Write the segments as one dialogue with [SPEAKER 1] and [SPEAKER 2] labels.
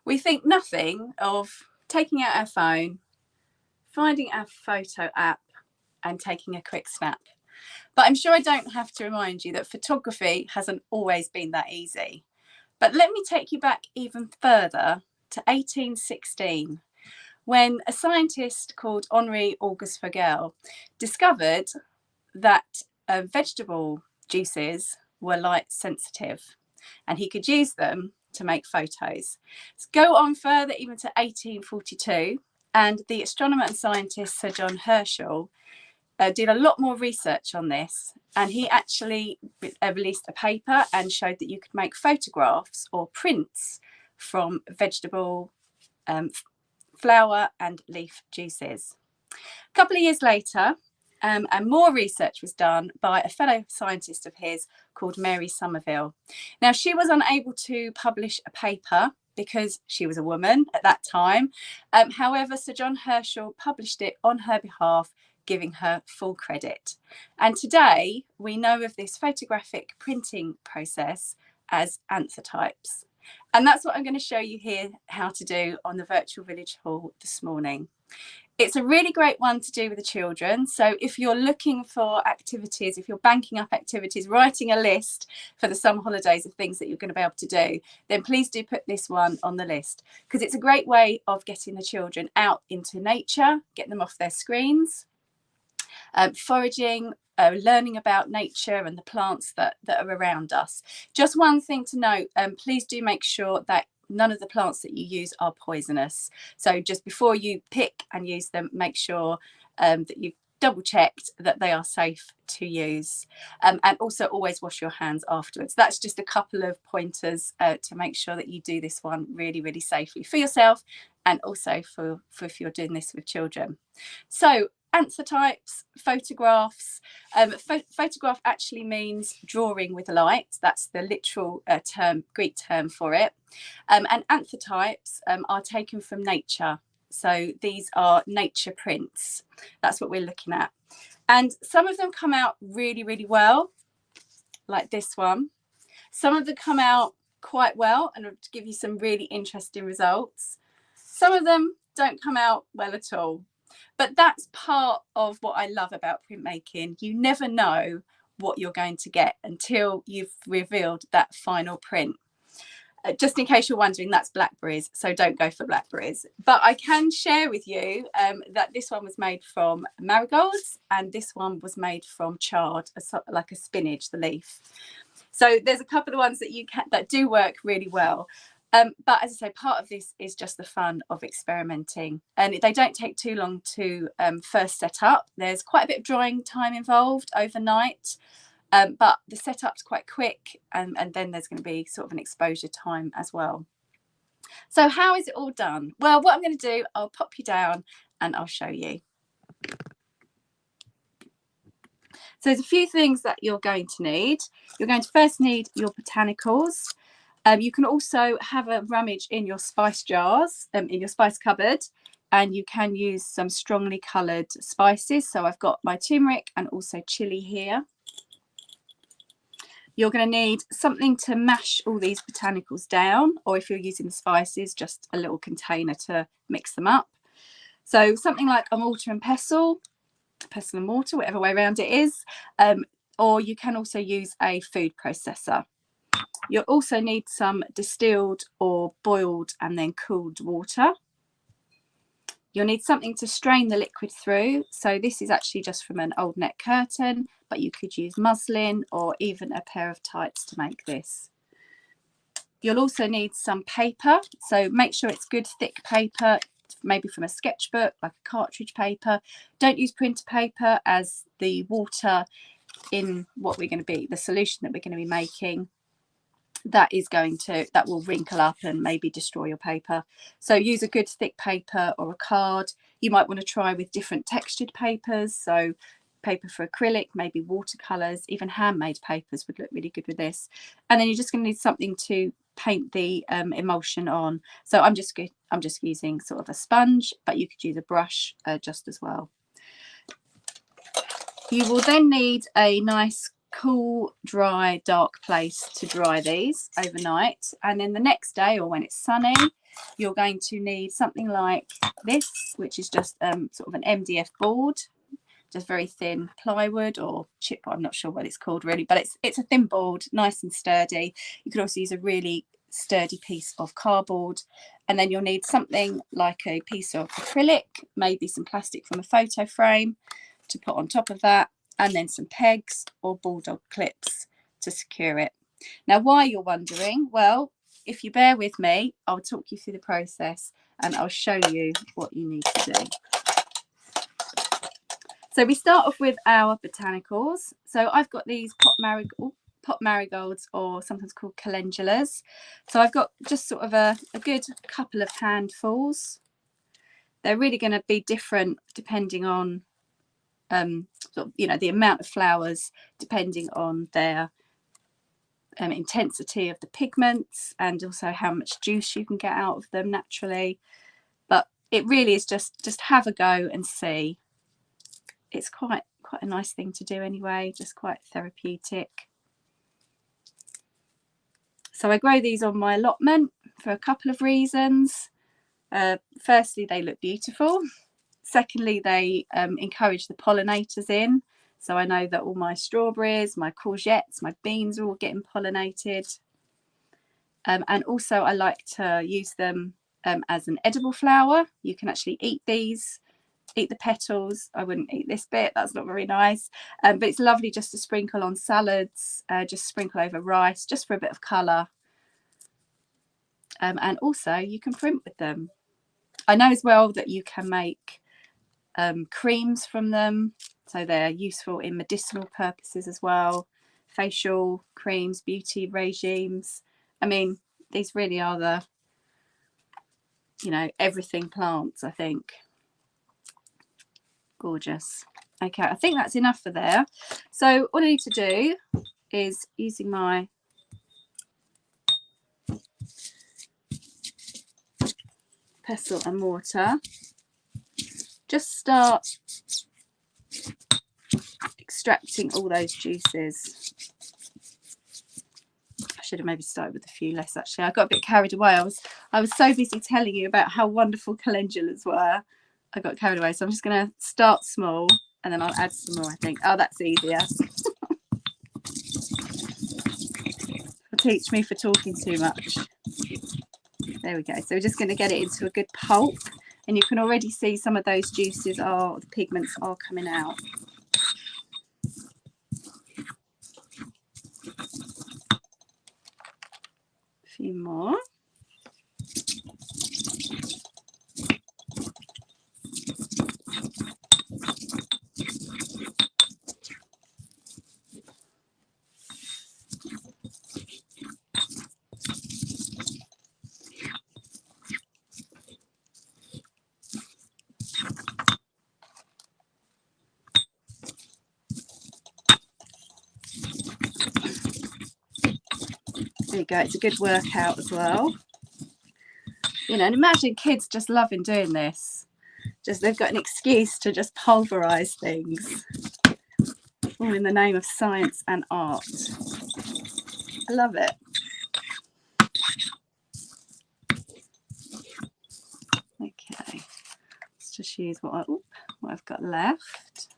[SPEAKER 1] we think nothing of taking out our phone, finding our photo app and taking a quick snap. But I'm sure I don't have to remind you that photography hasn't always been that easy. But let me take you back even further to 1816, when a scientist called Henri Auguste Vogel discovered that vegetable juices were light sensitive and he could use them to make photos. Let's go on further even to 1842, and the astronomer and scientist Sir John Herschel did a lot more research on this, and he actually released a paper and showed that you could make photographs or prints from vegetable flower and leaf juices. A couple of years later, and more research was done by a fellow scientist of his called Mary Somerville. Now, she was unable to publish a paper because she was a woman at that time. However, Sir John Herschel published it on her behalf, giving her full credit. And today we know of this photographic printing process as anthotypes. And that's what I'm going to show you here how to do on the Virtual Village Hall this morning. It's a really great one to do with the children. So if you're looking for activities, if you're banking up activities, writing a list for the summer holidays of things that you're going to be able to do, then please do put this one on the list, because it's a great way of getting the children out into nature, getting them off their screens, foraging, learning about nature and the plants that are around us. Just one thing to note, please do make sure that none of the plants that you use are poisonous. So just before you pick and use them, make sure that you've double checked that they are safe to use, and also always wash your hands afterwards. That's just a couple of pointers to make sure that you do this one really, really safely for yourself, and also for if you're doing this with children. So anthotypes, photographs. Photograph actually means drawing with light. That's the literal Greek term for it. And anthotypes are taken from nature. So these are nature prints. That's what we're looking at. And some of them come out really, really well, like this one. Some of them come out quite well and I'll give you some really interesting results. Some of them don't come out well at all. But that's part of what I love about printmaking. You never know what you're going to get until you've revealed that final print. Just in case you're wondering, that's blackberries, so don't go for blackberries. But I can share with you that this one was made from marigolds and this one was made from chard, like a spinach, the leaf. So there's a couple of ones that that do work really well. But as I say, part of this is just the fun of experimenting, and they don't take too long to first set up. There's quite a bit of drying time involved overnight, but the setup's quite quick, and then there's going to be sort of an exposure time as well. So how is it all done? Well, what I'm going to do, I'll pop you down and I'll show you. So there's a few things that you're going to need. You're going to first need your botanicals. You can also have a rummage in your spice jars, in your spice cupboard, and you can use some strongly coloured spices. So I've got my turmeric and also chili here. You're going to need something to mash all these botanicals down, or if you're using the spices, just a little container to mix them up. So something like a mortar and pestle and mortar, whatever way around it is, or you can also use a food processor. You'll also need some distilled or boiled and then cooled water. You'll need something to strain the liquid through. So this is actually just from an old net curtain, but you could use muslin or even a pair of tights to make this. You'll also need some paper. So make sure it's good thick paper, maybe from a sketchbook, like a cartridge paper. Don't use printer paper, as the water in what we're going to be, the solution that we're going to be making, that will wrinkle up and maybe destroy your paper. So use a good thick paper or a card. You might want to try with different textured papers, so paper for acrylic, maybe watercolors, even handmade papers would look really good with this. And then you're just going to need something to paint the emulsion on. So I'm just using sort of a sponge, but you could use a brush just as well. You will then need a nice cool, dry, dark place to dry these overnight, and then the next day, or when it's sunny, you're going to need something like this, which is just sort of an MDF board, just very thin plywood or chip, I'm not sure what it's called really, but it's a thin board, nice and sturdy. You could also use a really sturdy piece of cardboard, and then you'll need something like a piece of acrylic, maybe some plastic from a photo frame to put on top of that, and then some pegs or bulldog clips to secure it. Now, why, you're wondering? Well, if you bear with me, I'll talk you through the process and I'll show you what you need to do. So we start off with our botanicals. So I've got these pot marigolds, or sometimes called calendulas. So I've got just sort of a good couple of handfuls. They're really going to be different depending on sort of, you know, the amount of flowers, depending on their intensity of the pigments, and also how much juice you can get out of them naturally. But it really is just have a go and see. It's quite a nice thing to do anyway, just quite therapeutic. So I grow these on my allotment for a couple of reasons. Firstly, they look beautiful. Secondly, they encourage the pollinators in. So I know that all my strawberries, my courgettes, my beans are all getting pollinated. And also I like to use them as an edible flower. You can actually eat these. Eat the petals. I wouldn't eat this bit, that's not very nice, but it's lovely just to sprinkle on salads, just sprinkle over rice, just for a bit of colour, and also you can print with them. I know as well that you can make creams from them, so they're useful in medicinal purposes as well, facial creams, beauty regimes. I mean, these really are the, you know, everything plants, I think. Gorgeous. Okay, I think that's enough for there. So all I need to do is, using my pestle and mortar, just start extracting all those juices. I should have maybe started with a few less actually. I got a bit carried away. I was so busy telling you about how wonderful calendulas were. I got carried away, so I'm just going to start small and then I'll add some more, I think. Oh, that's easier. Teach me for talking too much. There we go. So we're just going to get it into a good pulp, and you can already see some of those juices the pigments are coming out. A few more. There you go, it's a good workout as well. You know, and imagine kids just loving doing this. Just, they've got an excuse to just pulverize things, all in the name of science and art. I love it. Okay, let's just use what I've got left.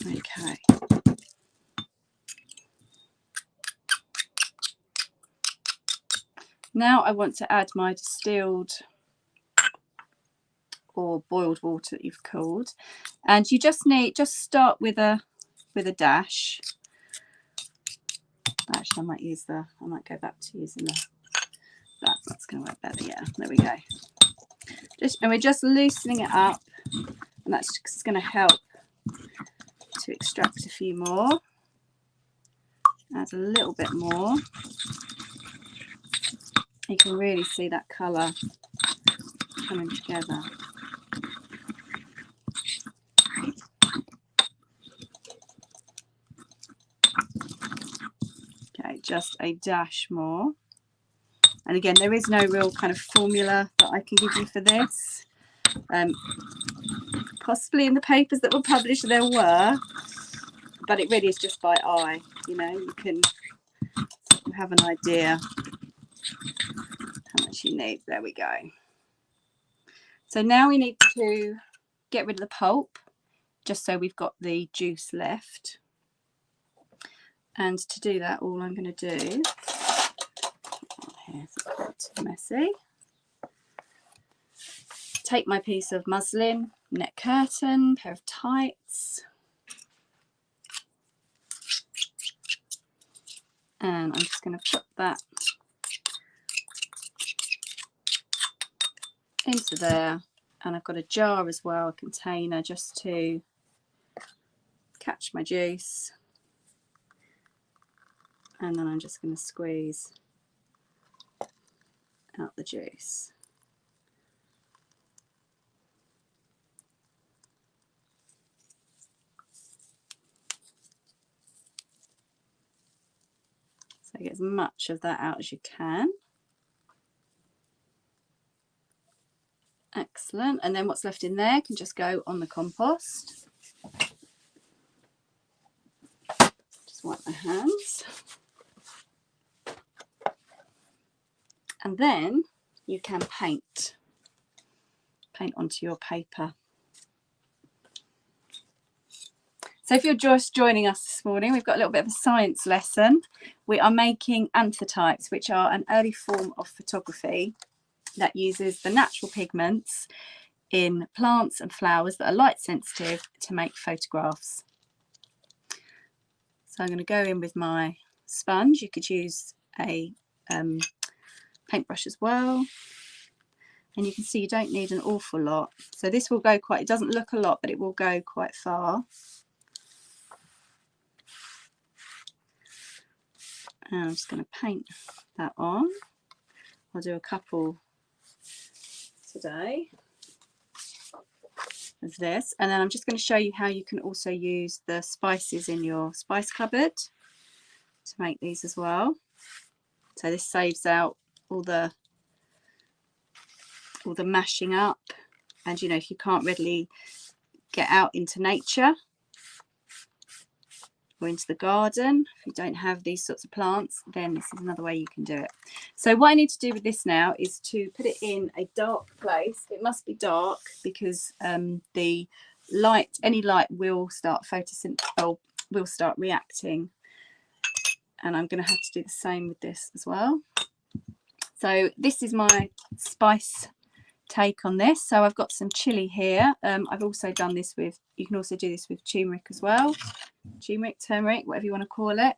[SPEAKER 1] Okay. Now I want to add my distilled or boiled water that you've cooled, and you just start with a dash. Actually, I might go back to using that's going to work better. Yeah, there we go. And we're just loosening it up, and that's just going to help to extract a few more. Add a little bit more. You can really see that colour coming together. Okay, just a dash more. And again, there is no real kind of formula that I can give you for this. Possibly in the papers that were published there were, but it really is just by eye. You know, you can have an idea how much you need. There we go. So now we need to get rid of the pulp, just so we've got the juice left. And to do that, all I'm going to do, here's a bit messy, take my piece of muslin, net curtain, pair of tights, and I'm just going to put that into there. And I've got a jar as well, a container, just to catch my juice. And then I'm just going to squeeze out the juice. So get as much of that out as you can. Excellent. And then what's left in there can just go on the compost. Just wipe my hands. And then you can paint onto your paper. So if you're just joining us this morning, we've got a little bit of a science lesson. We are making anthotypes, which are an early form of photography that uses the natural pigments in plants and flowers that are light sensitive to make photographs. So I'm going to go in with my sponge. You could use a paintbrush as well, and you can see you don't need an awful lot. So this will go quite, it doesn't look a lot, but it will go quite far. And I'm just going to paint that on. I'll do a couple today of this, and then I'm just going to show you how you can also use the spices in your spice cupboard to make these as well. So this saves out all the mashing up, and you know, if you can't readily get out into nature or into the garden, if you don't have these sorts of plants, then this is another way you can do it. So what I need to do with this now is to put it in a dark place. It must be dark because the light, any light will start will start reacting, and I'm going to have to do the same with this as well. So this is my spice take on this. So I've got some chili here. I've also done this with, you can also do this with turmeric as well. Turmeric, whatever you want to call it.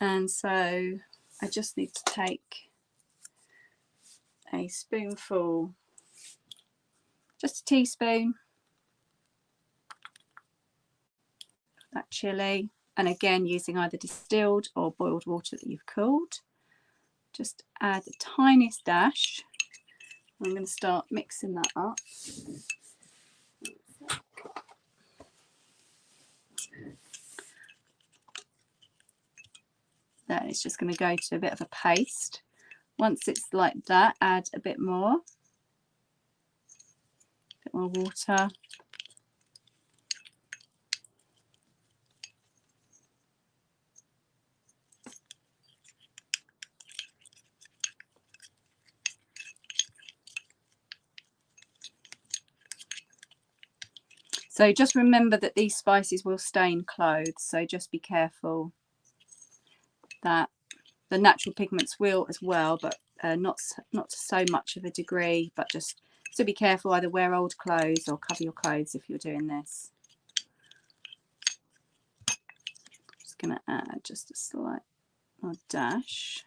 [SPEAKER 1] And so I just need to take a spoonful, just a teaspoon, that chili, and again using either distilled or boiled water that you've cooled. Just add the tiniest dash. I'm going to start mixing that up. Then it's just going to go to a bit of a paste. Once it's like that, add a bit more water. So just remember that these spices will stain clothes, so just be careful that the natural pigments will as well, but not to so much of a degree, but just so be careful, either wear old clothes or cover your clothes if you're doing this. Just going to add just a slight dash.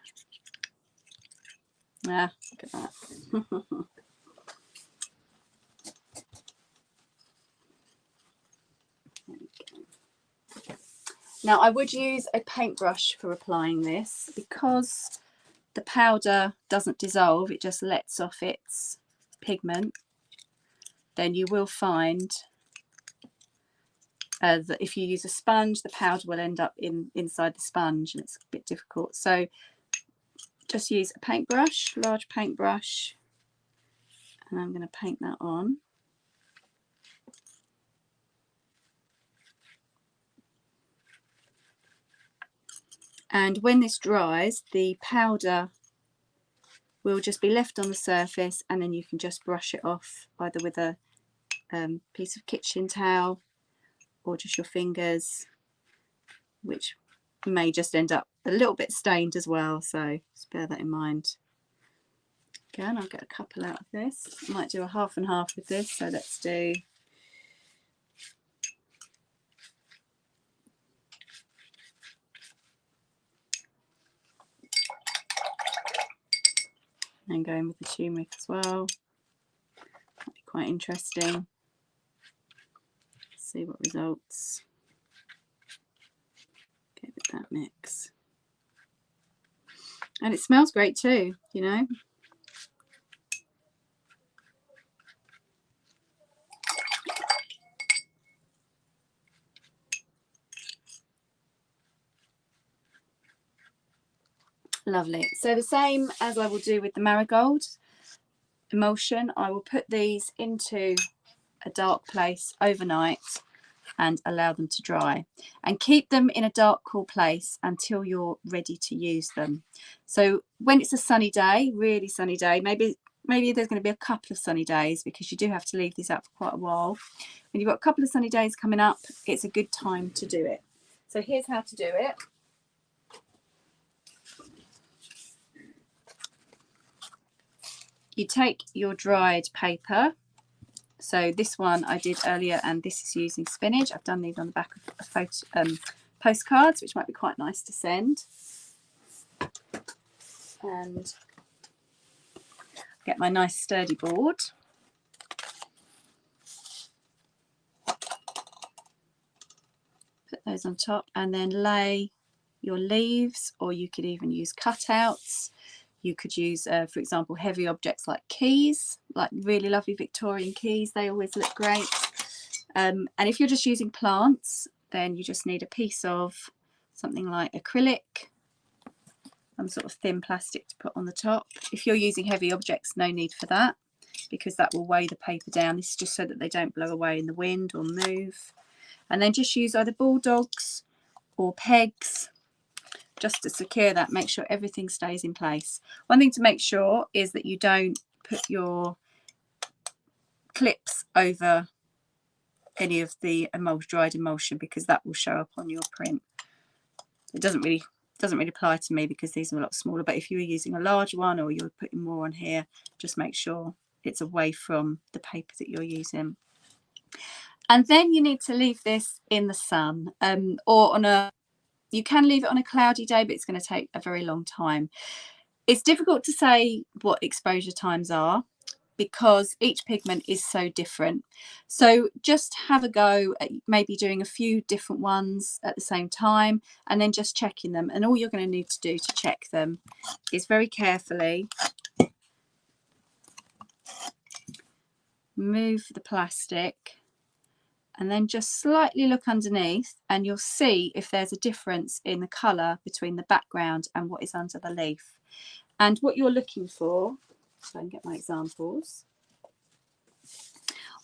[SPEAKER 1] Yeah, look at that. Now I would use a paintbrush for applying this, because the powder doesn't dissolve, it just lets off its pigment. Then you will find that if you use a sponge, the powder will end up inside the sponge, and it's a bit difficult. So just use a paintbrush, large paintbrush, and I'm going to paint that on. And when this dries, the powder will just be left on the surface, and then you can just brush it off either with a piece of kitchen towel or just your fingers, which may just end up a little bit stained as well, so just bear that in mind. Again, I'll get a couple out of this. I might do a half and half with this, so let's do and going with the turmeric as well. That'd be quite interesting. Let's see what results. Give it that mix. And it smells great too, you know. Lovely. So the same as I will do with the marigold emulsion, I will put these into a dark place overnight and allow them to dry, and keep them in a dark, cool place until you're ready to use them. So when it's a sunny day, really sunny day, maybe there's going to be a couple of sunny days, because you do have to leave these out for quite a while. When you've got a couple of sunny days coming up, it's a good time to do it. So here's how to do it. You take your dried paper. So this one I did earlier, and this is using spinach. I've done these on the back of a photo, postcards, which might be quite nice to send. And get my nice sturdy board. Put those on top, and then lay your leaves, or you could even use cutouts. You could use, for example, heavy objects like keys, like really lovely Victorian keys. They always look great. And if you're just using plants, then you just need a piece of something like acrylic, some sort of thin plastic to put on the top. If you're using heavy objects, no need for that, because that will weigh the paper down. This is just so that they don't blow away in the wind or move. And then just use either bulldogs or pegs just to secure that. Make sure everything stays in place. One thing to make sure is that you don't put your clips over any of the dried emulsion, because that will show up on your print. It doesn't really apply to me because these are a lot smaller, but if you were using a large one or you're putting more on here, just make sure it's away from the paper that you're using. And then you need to leave this in the sun, or on a, you can leave it on a cloudy day, but it's going to take a very long time. It's difficult to say what exposure times are, because each pigment is so different. So just have a go at maybe doing a few different ones at the same time, and then just checking them. And all you're going to need to do to check them is very carefully move the plastic, and then just slightly look underneath, and you'll see if there's a difference in the colour between the background and what is under the leaf. And what you're looking for, so I can get my examples,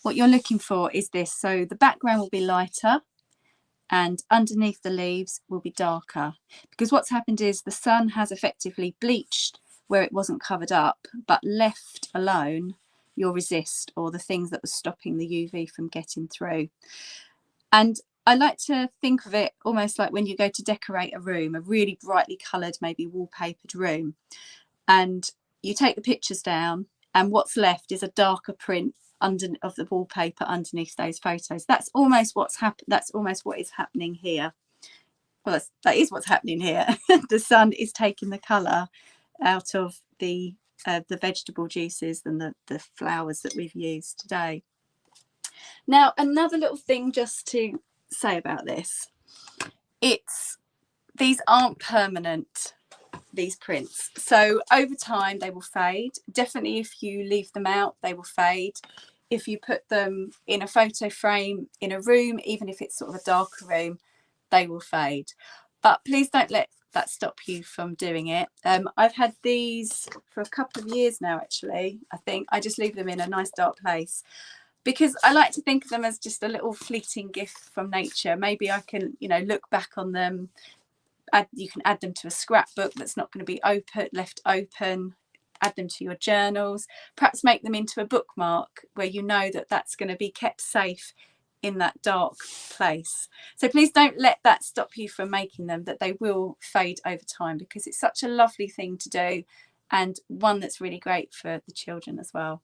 [SPEAKER 1] what you're looking for is this. So the background will be lighter and underneath the leaves will be darker, because what's happened is the sun has effectively bleached where it wasn't covered up, but left alone your resist, or the things that were stopping the UV from getting through. And I like to think of it almost like when you go to decorate a room, a really brightly coloured, maybe wallpapered room, and you take the pictures down, and what's left is a darker print of the wallpaper underneath those photos. That's almost what's happened. That's almost what is happening here. Well, that is what's happening here. The sun is taking the colour out of the vegetable juices and the flowers that we've used today. Now, another little thing just to say about this, these aren't permanent, these prints. So over time they will fade. Definitely if you leave them out, they will fade. If you put them in a photo frame in a room, even if it's sort of a darker room, they will fade. But please don't let that stop you from doing it. I've had these for a couple of years now, actually. I think I just leave them in a nice dark place, because I like to think of them as just a little fleeting gift from nature. Maybe I can, you know, look back on them You can add them to a scrapbook that's not going to be left open. Add them to your journals. Perhaps make them into a bookmark where you know that that's going to be kept safe in that dark place. So please don't let that stop you from making them, that they will fade over time, because it's such a lovely thing to do, and one that's really great for the children as well.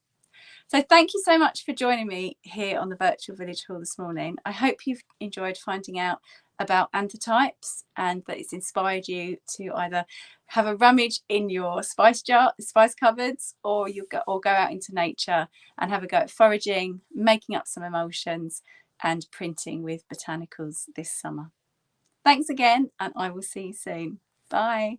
[SPEAKER 1] So thank you so much for joining me here on the Virtual Village Hall this morning. I hope you've enjoyed finding out about anthotypes, and that it's inspired you to either have a rummage in your spice cupboards, or go out into nature and have a go at foraging, making up some emulsions, and printing with botanicals this summer. Thanks again, and I will see you soon. Bye.